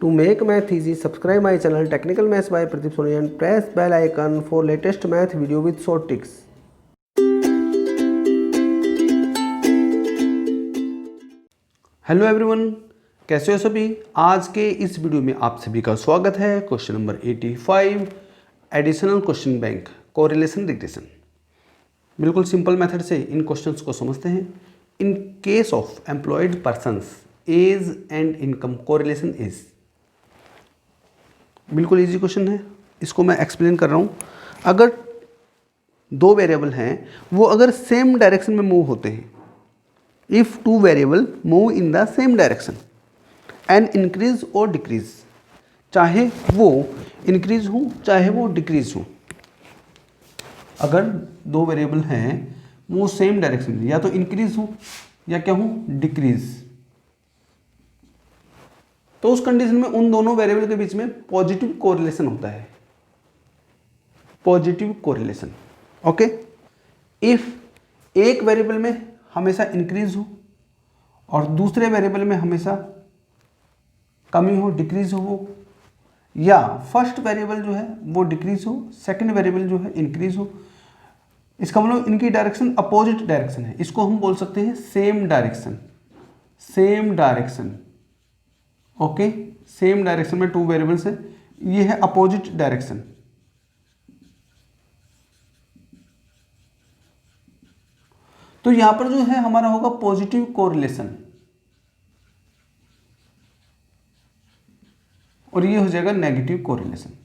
To make math easy, subscribe my channel Technical Maths by Pradeep Soni and press bell icon for latest math video with short tricks. Hello everyone, कैसे हो सभी। आज के इस video में आप सभी का स्वागत है। Question number 85 additional question bank correlation regression. बिल्कुल सिंपल मेथड से इन क्वेश्चंस को समझते हैं। In case of employed persons age and income correlation is. बिल्कुल इजी क्वेश्चन है, इसको मैं एक्सप्लेन कर रहा हूँ। अगर दो वेरिएबल हैं वो अगर सेम डायरेक्शन में मूव होते हैं, if two variable move in the same direction and increase और डिक्रीज, चाहे वो इंक्रीज हो चाहे वो डिक्रीज हो। अगर दो वेरिएबल हैं वो सेम डायरेक्शन में या तो इंक्रीज हो या क्या हो डिक्रीज, तो उस कंडीशन में उन दोनों वेरिएबल के बीच में पॉजिटिव कोरिलेशन होता है। Positive correlation, okay. इफ एक वेरिएबल में हमेशा इंक्रीज हो और दूसरे वेरिएबल में हमेशा कमी हो, डिक्रीज हो, या फर्स्ट वेरिएबल जो है वो डिक्रीज हो, सेकंड वेरिएबल जो है इंक्रीज हो, इसका मतलब इनकी डायरेक्शन अपोजिट डायरेक्शन है। इसको हम बोल सकते हैं same direction. Same direction, okay. Same direction में टू वेरिएबल्स है, ये है अपोजिट डायरेक्शन। तो यहां पर जो है हमारा होगा पॉजिटिव कोरिलेशन और ये हो जाएगा नेगेटिव कोरिलेशन।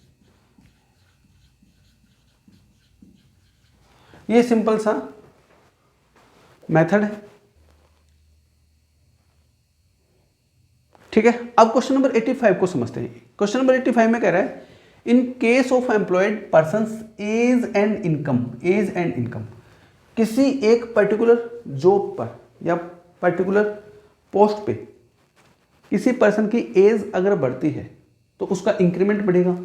ये सिंपल सा मेथड है, ठीक है। अब क्वेश्चन नंबर 85 को समझते हैं। क्वेश्चन नंबर 85 में कह रहा है in case of employed persons age and income. Age and income, किसी एक पर्टिकुलर जॉब पर या पर्टिकुलर पोस्ट पे किसी पर्सन की एज अगर बढ़ती है तो उसका इंक्रीमेंट बढ़ेगा,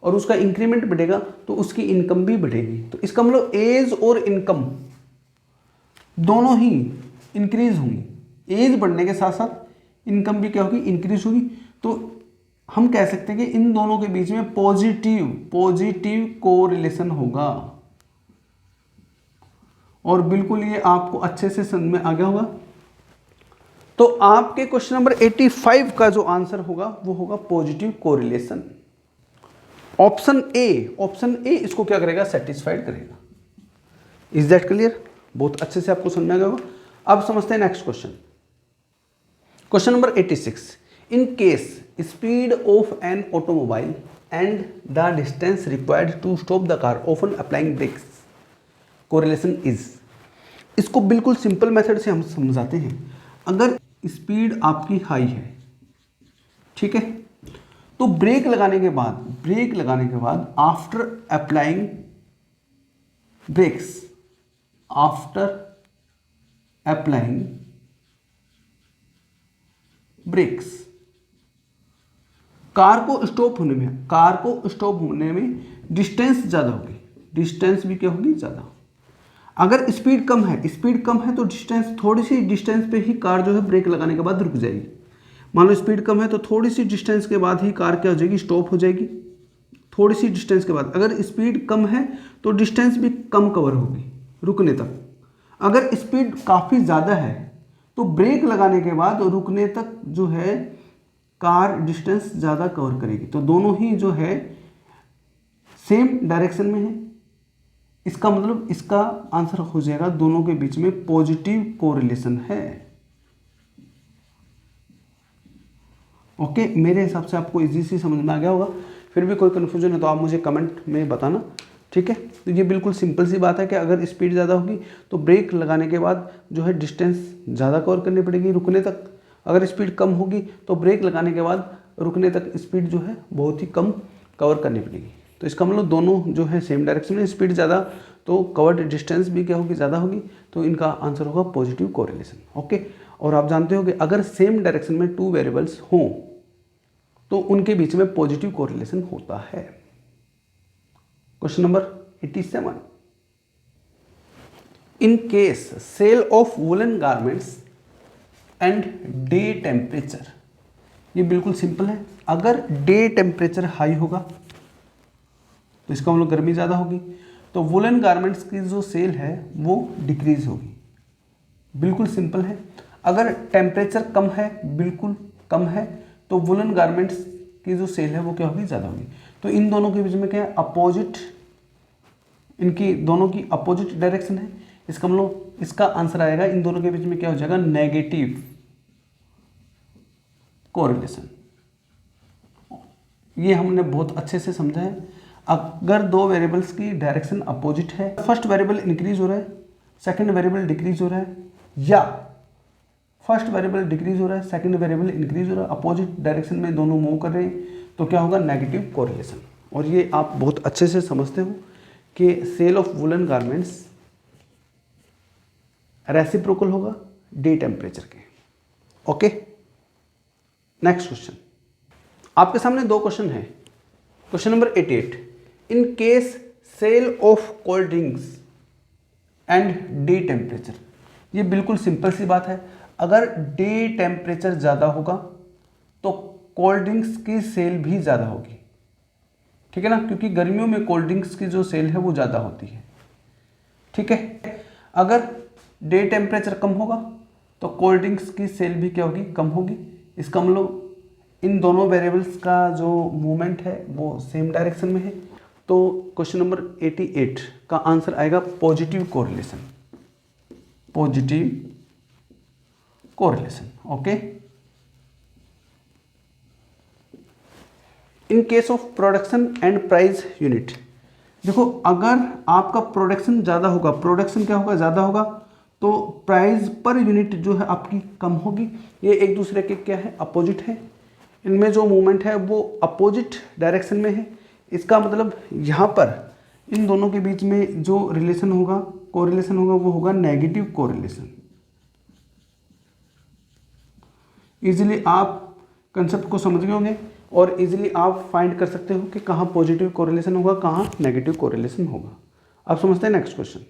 और उसका इंक्रीमेंट बढ़ेगा तो उसकी इनकम भी बढ़ेगी। तो इसका मतलब एज और इनकम दोनों ही इंक्रीज होंगी। एज बढ़ने के साथ साथ इनकम भी क्या होगी, इंक्रीज होगी। तो हम कह सकते हैं कि इन दोनों के बीच में पॉजिटिव कोरिलेशन होगा। और बिल्कुल ये आपको अच्छे से समझ में आ गया होगा। तो आपके क्वेश्चन नंबर 85 का जो आंसर होगा वो होगा पॉजिटिव कोरिलेशन। ऑप्शन ए इसको क्या करेगा, सेटिस्फाइड करेगा। Is that clear? बहुत अच्छे से आपको समझ में आ गया होगा। अब समझते हैं next question. Question number 86 in case speed of an automobile and the distance required to stop the car ऑफन अप्लाइंग ब्रेक्स कोरिलेशन इज। इसको बिल्कुल सिंपल मेथड से हम समझाते हैं। अगर स्पीड आपकी हाई है, ठीक है, तो ब्रेक लगाने के बाद after applying brakes, after applying brakes, car को स्टॉप होने में डिस्टेंस ज़्यादा होगी। डिस्टेंस भी क्या होगी, ज़्यादा। अगर स्पीड कम है तो डिस्टेंस, थोड़ी सी डिस्टेंस पे ही कार जो है ब्रेक लगाने के बाद रुक जाएगी। मान लो स्पीड कम है तो थोड़ी सी डिस्टेंस के बाद ही कार क्या हो जाएगी, स्टॉप हो जाएगी। थोड़ी सी डिस्टेंस के बाद। अगर स्पीड कम है तो डिस्टेंस भी कम कवर होगी रुकने तक। अगर स्पीड काफ़ी ज़्यादा है तो ब्रेक लगाने के बाद रुकने तक जो है कार डिस्टेंस ज़्यादा कवर करेगी। तो दोनों ही जो है सेम डायरेक्शन में है। इसका मतलब इसका आंसर हो जाएगा दोनों के बीच में पॉजिटिव कोरिलेशन है। ओके, मेरे हिसाब से आपको इजी सी समझ में आ गया होगा। फिर भी कोई कन्फ्यूजन है तो आप मुझे कमेंट में बताना, ठीक है। तो ये बिल्कुल सिंपल सी बात है कि अगर स्पीड ज़्यादा होगी तो ब्रेक लगाने के बाद जो है डिस्टेंस ज़्यादा कवर करनी पड़ेगी रुकने तक। अगर स्पीड कम होगी तो ब्रेक लगाने के बाद रुकने तक स्पीड जो है बहुत ही कम कवर करनी पड़ेगी। तो इसका मतलब दोनों जो है सेम डायरेक्शन में, स्पीड ज़्यादा तो कवर्ड डिस्टेंस भी क्या होगी, ज़्यादा होगी। तो इनका आंसर होगा पॉजिटिव कोरिलेशन, ओके। और आप जानते हो कि अगर सेम डायरेक्शन में टू वेरिएबल्स हों तो उनके बीच में पॉजिटिव कोरिलेशन होता है। Question number 87 in case sale of woollen garments and day temperature ये बिल्कुल सिंपल है। अगर डे टेम्परेचर हाई होगा तो इसका मतलब गर्मी ज़्यादा होगी, तो वुलन गारमेंट्स की जो सेल है वो डिक्रीज होगी। बिल्कुल सिंपल है। अगर टेम्परेचर कम है, बिल्कुल कम है, तो वुलन गारमेंट्स की जो सेल है वो क्या होगी, ज़्यादा होगी। तो इन दोनों के बीच में क्या है, अपोजिट, इनकी दोनों की अपोजिट डायरेक्शन है। इसका मतलब इसका आंसर आएगा इन दोनों के बीच में क्या हो जाएगा, नेगेटिव कोरिलेशन। ये हमने बहुत अच्छे से समझा है। अगर दो वेरिएबल्स की डायरेक्शन अपोजिट है, फर्स्ट वेरिएबल इंक्रीज हो रहा है, सेकंड वेरिएबल डिक्रीज हो रहा है, या फर्स्ट वेरिएबल डिक्रीज हो रहा है, सेकंड वेरिएबल इंक्रीज हो रहा है, अपोजिट डायरेक्शन में दोनों मूव कर रहे हैं, तो क्या होगा, नेगेटिव कोरिलेशन। और ये आप बहुत अच्छे से समझते हो कि sale of woollen garments reciprocal होगा डे टेम्परेचर के। Okay, next question. आपके सामने दो क्वेश्चन है। Question number 88, in case sale of cold drinks and day temperature. ये बिल्कुल सिंपल सी बात है। अगर डे टेम्परेचर ज़्यादा होगा तो कोल्ड ड्रिंक्स की सेल भी ज़्यादा होगी, ठीक है ना, क्योंकि गर्मियों में कोल्ड ड्रिंक्स की जो सेल है वो ज़्यादा होती है, ठीक है। अगर डे टेम्परेचर कम होगा तो कोल्ड ड्रिंक्स की सेल भी क्या होगी, कम होगी। इसका मतलब इन दोनों वेरिएबल्स का जो मूवमेंट है वो सेम डायरेक्शन में है। तो क्वेश्चन नंबर 88 का आंसर आएगा positive correlation, positive correlation. Okay, in case of production and price unit. देखो, अगर आपका प्रोडक्शन ज़्यादा होगा, प्रोडक्शन क्या होगा, ज़्यादा होगा, तो प्राइस पर यूनिट जो है आपकी कम होगी। ये एक दूसरे के क्या है, अपोजिट है। इनमें जो मूवमेंट है वो अपोजिट डायरेक्शन में है। इसका मतलब यहाँ पर इन दोनों के बीच में जो रिलेशन होगा, कोरिलेशन होगा, वो होगा नेगेटिव कोरिलेशन। इजीली आप कंसेप्ट को समझ गए होंगे और इजीली आप फाइंड कर सकते हो कि कहाँ पॉजिटिव कोरिलेशन होगा, कहाँ नेगेटिव कोरिलेशन होगा। आप समझते हैं next question.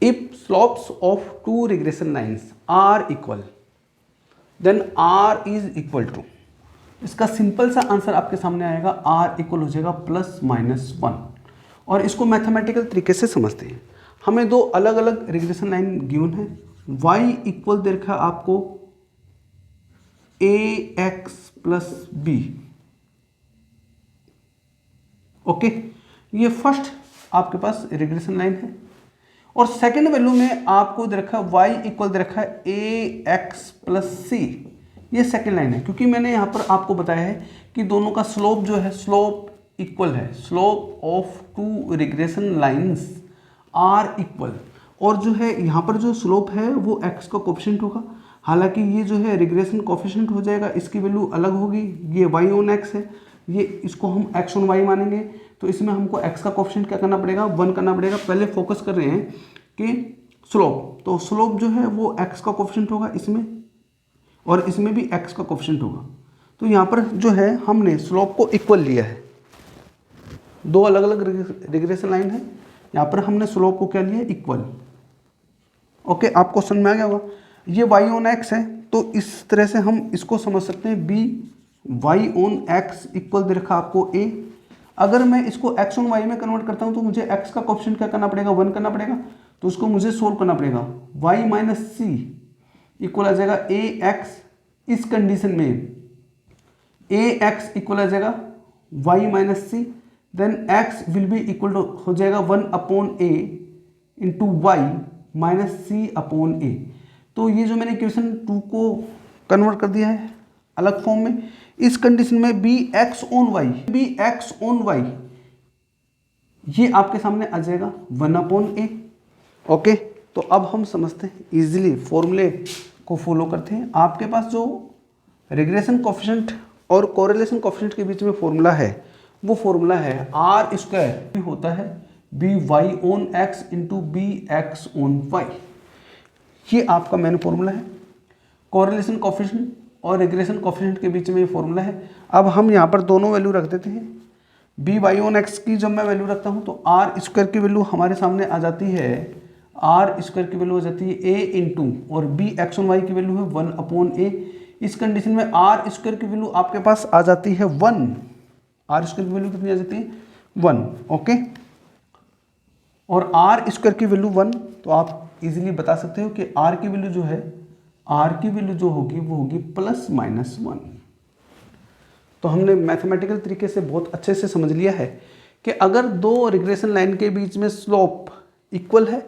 If slopes of two regression lines are equal then r is equal to. इसका सिंपल सा आंसर आपके सामने आएगा, आर इक्वल हो जाएगा +-1। और इसको मैथमेटिकल तरीके से समझते हैं। हमें दो अलग अलग रिग्रेशन लाइन गिवन है। y इक्वल दे रखा आपको ax + b। ओके, ये फर्स्ट आपके पास रिग्रेशन लाइन है। और सेकेंड वैल्यू में आपको दे रखा है y इक्वल दे रखा है ax + c। ये सेकेंड लाइन है, क्योंकि मैंने यहाँ पर आपको बताया है कि दोनों का स्लोप जो है, स्लोप इक्वल है। Slope of two regression lines are equal. और जो है यहाँ पर जो स्लोप है वो x का कोफिशिएंट होगा। हालांकि ये जो है रिग्रेशन कोफिशिएंट हो जाएगा, इसकी वैल्यू अलग होगी। ये y/x है, ये इसको हम x/y मानेंगे, तो इसमें हमको x का कोफिशिएंट क्या करना पड़ेगा, 1 करना पड़ेगा। पहले फोकस कर रहे हैं कि स्लोप, तो स्लोप जो है वो x का कोफिशिएंट होगा इसमें, और इसमें भी x का कोफिशिएंट होगा। तो यहाँ पर जो है हमने स्लोप को इक्वल लिया है। दो अलग अलग रिग्रेशन लाइन है, यहाँ पर हमने स्लोप को क्या लिया, इक्वल। ओके, आपको समझ में आ गया होगा। ये y/x है, तो इस तरह से हम इसको समझ सकते हैं, b y/x इक्वल दे रखा आपको a। अगर मैं इसको x/y में कन्वर्ट करता हूँ तो मुझे x का कोफिशिएंट क्या करना पड़ेगा, 1 करना पड़ेगा। तो उसको मुझे सोल्व करना पड़ेगा। y - c इक्वल आ जाएगा ax। इस कंडीशन में ax इक्वल आ जाएगा y - c, then x will be equal to हो जाएगा 1/a इंटू y - c/a। तो ये जो मैंने इक्वेशन 2 को कन्वर्ट कर दिया है अलग फॉर्म में। इस कंडीशन में bx/y ये आपके सामने आ जाएगा 1/a। ओके, तो अब हम समझते हैं, इजीली फॉर्मूले को फॉलो करते हैं। आपके पास जो रिग्रेशन कोफिशिएंट और कोरिलेशन कोफिशिएंट के बीच में फॉर्मूला है, वो फॉर्मूला है r² होता है by/x इंटू bx/y। ये आपका मेन फॉर्मूला है। कोरिलेशन कोफिशिएंट और रिग्रेशन कोफिशिएंट के बीच में ये फॉर्मूला है। अब हम यहाँ पर दोनों वैल्यू रख देते हैं। by/x की जब मैं वैल्यू रखता हूँ तो r² की वैल्यू हमारे सामने आ जाती है, r² की वैल्यू हो जाती है a इंटू, और bx/y की वैल्यू है 1/a। इस कंडीशन में आर स्क्वायर की वैल्यू आपके पास आ जाती है 1। आर स्क्वायर की वैल्यू कितनी आ जाती है 1। ओके, और आर स्क्वायर की वैल्यू 1, तो आप इजीली बता सकते हो कि आर की वैल्यू जो है, आर की वैल्यू जो होगी वो होगी +-1। तो हमने मैथमेटिकल तरीके से बहुत अच्छे से समझ लिया है कि अगर दो रिग्रेशन लाइन के बीच में स्लोप इक्वल है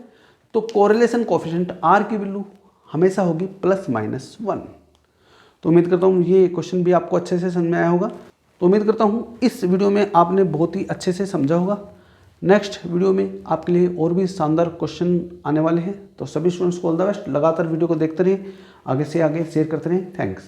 तो कोरिलेशन कोफिशिएंट आर की वैल्यू हमेशा होगी +-1। तो उम्मीद करता हूँ ये क्वेश्चन भी आपको अच्छे से समझ में आया होगा। तो उम्मीद करता हूँ इस वीडियो में आपने बहुत ही अच्छे से समझा होगा। नेक्स्ट वीडियो में आपके लिए और भी शानदार क्वेश्चन आने वाले हैं। तो सभी स्टूडेंट्स को ऑल द बेस्ट। लगातार वीडियो को देखते रहिए, आगे से आगे शेयर करते रहें। थैंक्स।